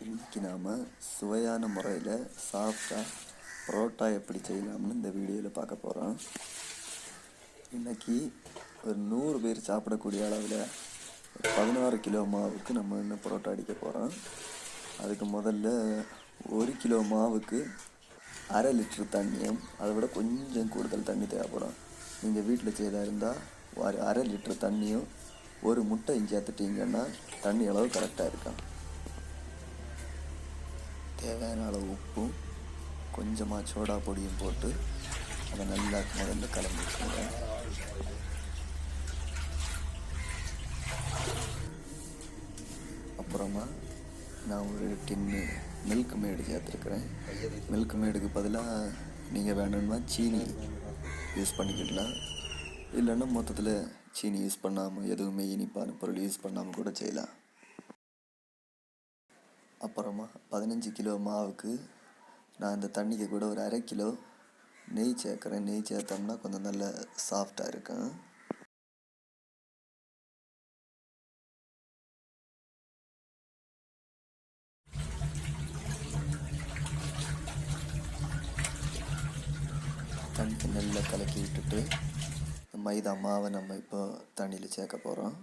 இன்றைக்கி நாம் சுவையான முறையில் சாஃப்டாக பரோட்டா எப்படி செய்யலாம்னு இந்த வீடியோவில் பார்க்க போகிறோம். இன்றைக்கி ஒரு 100 பேர் சாப்பிடக்கூடிய அளவில் 16 கிலோ மாவுக்கு நம்ம இன்னும் பரோட்டா அடிக்க போகிறோம். அதுக்கு முதல்ல 1 கிலோ மாவுக்கு 1/2 லிட்டர் தண்ணியும் அதை விட கொஞ்சம் கூடுதல் தண்ணி தேவைப்படும். நீங்கள் வீட்டில் செய்தா இருந்தால் 1/2 லிட்டர் தண்ணியும் 1 முட்டையும் சேர்த்துட்டிங்கன்னா தண்ணி அளவு கரெக்டாக இருக்கும். தேவையான அளவு உப்பும் கொஞ்சமாக சோடா பொடியும் போட்டு அதை நல்லா முதல்ல கலந்து வச்சுருங்க. அப்புறமா நான் ஒரு டின்னு மில்க் மேடு சேர்த்துருக்குறேன். மில்க் மேடுக்கு பதிலாக நீங்கள் வேணும்னா சீனி யூஸ் பண்ணிக்கிடலாம், இல்லைன்னா மொத்தத்தில் சீனி யூஸ் பண்ணாமல் எதுவுமே இனிப்பான பொருள் யூஸ் பண்ணாமல் கூட செய்யலாம். அப்புறமா 15 கிலோ மாவுக்கு நான் இந்த தண்ணிக்கு கூட ஒரு 1/2 கிலோ நெய் சேர்க்குறேன். நெய் சேர்த்தோம்னா கொஞ்சம் நல்ல சாஃப்டாக இருக்கும். தண்ணி நல்லா கலக்கி விட்டுட்டு மைதா மாவை நம்ம இப்போ தண்ணியில் சேர்க்க போகிறோம்.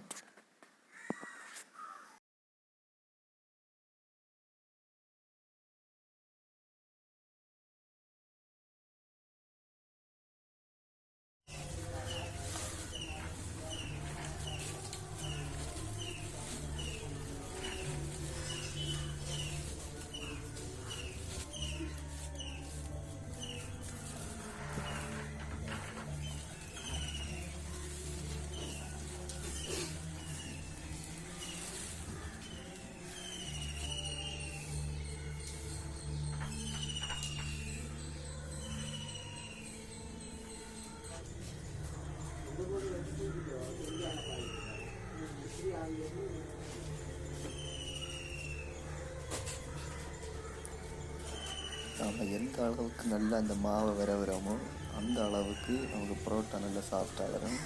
நம்ம எந்த அளவுக்கு நல்லா அந்த மாவை விரவுறோமோ அந்த அளவுக்கு நமக்கு பரோட்டா நல்லா சாஃப்டாக வரும்.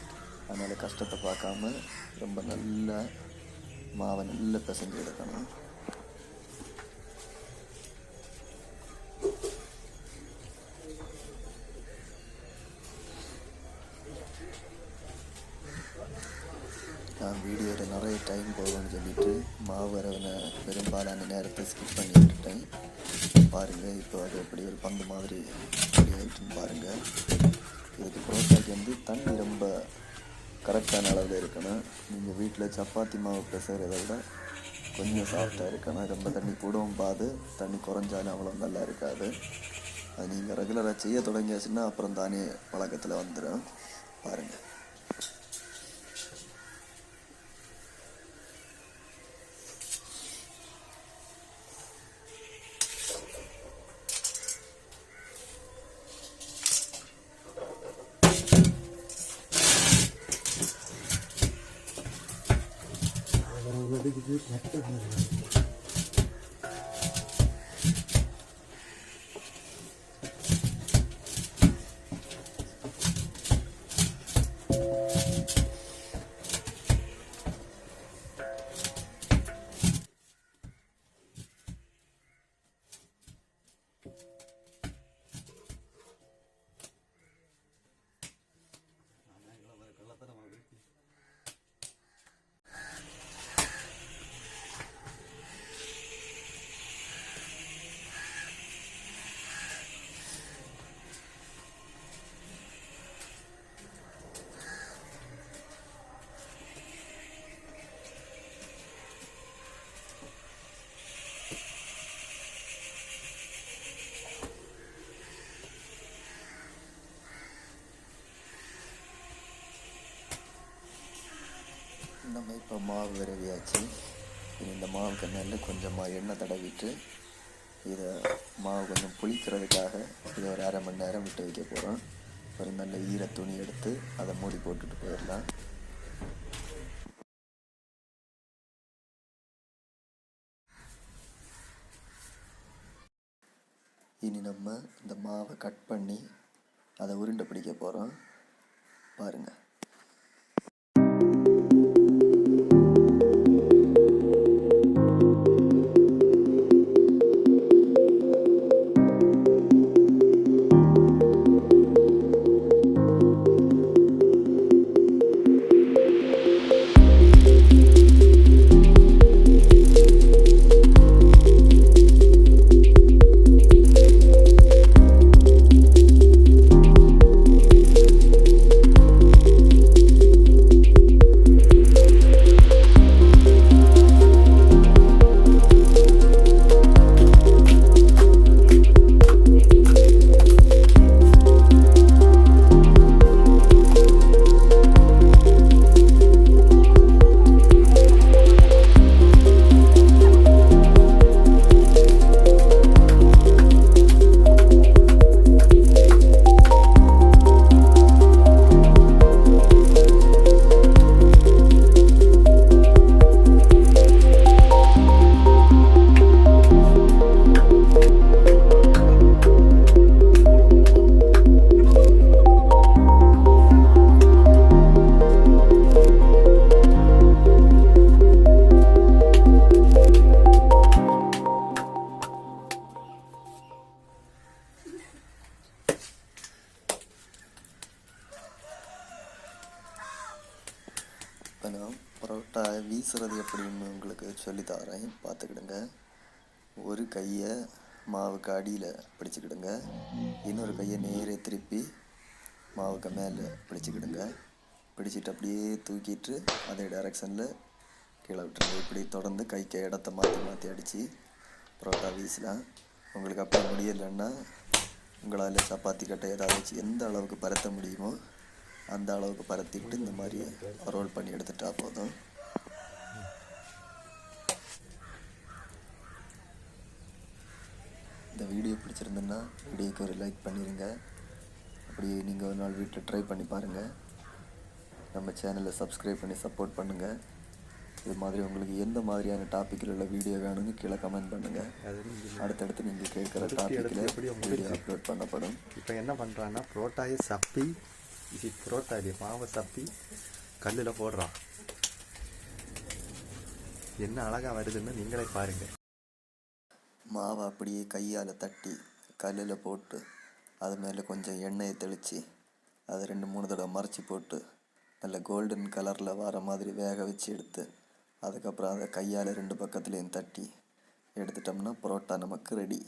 அதனால் கஷ்டத்தை பார்க்காம ரொம்ப நல்லா மாவை நல்லா பிசைஞ்சு எடுக்கணும். நான் வீடியோவில் நிறைய டைம் போகும்னு சொல்லிட்டு மாவு வரவின பெரும்பாலான நேரத்தை ஸ்கிப் பண்ணி விட்டுட்டேன். பாருங்கள், இப்போ அது எப்படி ஒரு பந்து மாதிரி ரெடி ஆகிட்டுன்னு பாருங்கள். இதுக்கு பரோட்டாக்கு தண்ணி ரொம்ப கரெக்டான அளவில் இருக்கணும். நீங்கள் வீட்டில் சப்பாத்தி மாவு பிசைறதை விட கொஞ்சம் சாஃப்டாக இருக்கணும். ரொம்ப தண்ணி கூடவும் பாது, தண்ணி குறைஞ்சாலும் அவ்வளோ நல்லா இருக்காது. அது நீங்கள் ரெகுலராக செய்ய தொடங்கியாச்சுன்னா அப்புறம் தானே பழக்கத்தில் வந்துடும். பாருங்கள், நம்ம இப்போ மாவு விரவியாச்சு. இந்த மாவுக்கு நல்ல கொஞ்சமாக எண்ணெய் தடவிட்டு இதை மாவு கொஞ்சம் புளிக்கிறதுக்காக இதை ஒரு 1/2 மணி நேரம் விட்டு வைக்க போகிறோம். ஒரு நல்ல ஈர துணி எடுத்து அதை மூடி போட்டுட்டு போயிடலாம். இனி நம்ம இந்த மாவை கட் பண்ணி அதை உருண்டை பிடிக்க போகிறோம். பாருங்கள், பிடிச்சிறது எப்படின்னு உங்களுக்கு சொல்லித்தரேன், பார்த்துக்கிடுங்க. ஒரு கையை மாவுக்கு அடியில் பிடிச்சிக்கிடுங்க, இன்னொரு கையை நேரே திருப்பி மாவுக்கு மேலே பிடிச்சிக்கிடுங்க. பிடிச்சிட்டு அப்படியே தூக்கிட்டு அதே டைரெக்ஷனில் கீழே விட்டுருங்க. இப்படி தொடர்ந்து கைக்கு இடத்த மாற்றி மாற்றி அடித்து பரோட்டா வீசலாம். உங்களுக்கு அப்படி முடியலைன்னா உங்களால் சப்பாத்தி கட்டை ஏதாவது வச்சு எந்த அளவுக்கு பரத்த முடியுமோ அந்த அளவுக்கு பரத்திட்டு இந்த மாதிரி ரோல் பண்ணி எடுத்துட்டா போதும். இந்த வீடியோ பிடிச்சிருந்துன்னா வீடியோக்கு ஒரு லைக் பண்ணிடுங்க. அப்படியே நீங்கள் ஒரு நாள் வீட்டில் ட்ரை பண்ணி பாருங்கள். நம்ம சேனலை சப்ஸ்கிரைப் பண்ணி சப்போர்ட் பண்ணுங்கள். இது மாதிரி உங்களுக்கு எந்த மாதிரியான டாப்பிக்கில் உள்ள வீடியோ வேணும்னு கீழே கமெண்ட் பண்ணுங்கள். அடுத்தடுத்து நீங்கள் கேட்குற டாப்பிக்கில் வீடியோ அப்லோட் பண்ணப்படும். இப்போ என்ன பண்ணுறான்னா புரோட்டாயை சப்பி புரோட்டா மாவை சப்பி கல்லில் போடுறான். என்ன அழகாக வருதுன்னு நீங்களே பாருங்கள். மாவை அப்படியே கையால் தட்டி கல்லில் போட்டு அது மேலே கொஞ்சம் எண்ணெயை தெளித்து அதை 2-3 தடவை மறைச்சி போட்டு நல்ல கோல்டன் கலரில் வர மாதிரி வேக வச்சு எடுத்து அதுக்கப்புறம் அதை கையால் 2 பக்கத்துலேயும் தட்டி எடுத்துட்டோம்னா பரோட்டா நமக்கு ரெடி.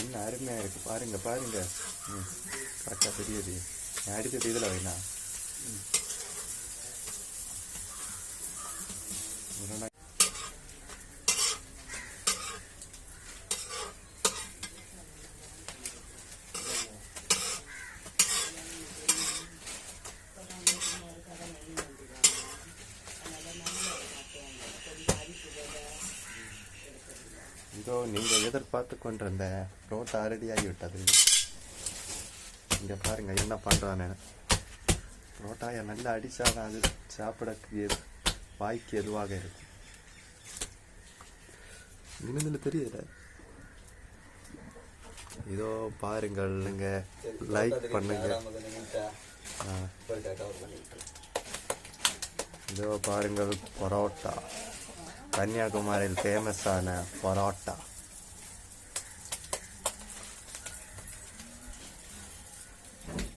என்ன அருமையாக இருக்குது பாருங்க பாருங்க. கரெக்டாக தெரியுது. அடித்தது இதில் வேணா இதோ நீங்கள் எதிர்பார்த்து கொண்டிருந்த புரோட்டா ரெடியாகிவிட்டது. இங்கே பாருங்கள் என்ன பண்ணுறான்னு. புரோட்டாயை நல்லா அடித்தாதான் அது சாப்பிடக்கு வாய்க்கு எதுவாக இருக்கும். இன்னும் தெரியல. இதோ பாருங்கள், நீங்கள் லைக் பண்ணுங்க. இதோ பாருங்கள் பரோட்டா, கன்னியாகுமரியில் ஃபேமஸான பரோட்டா.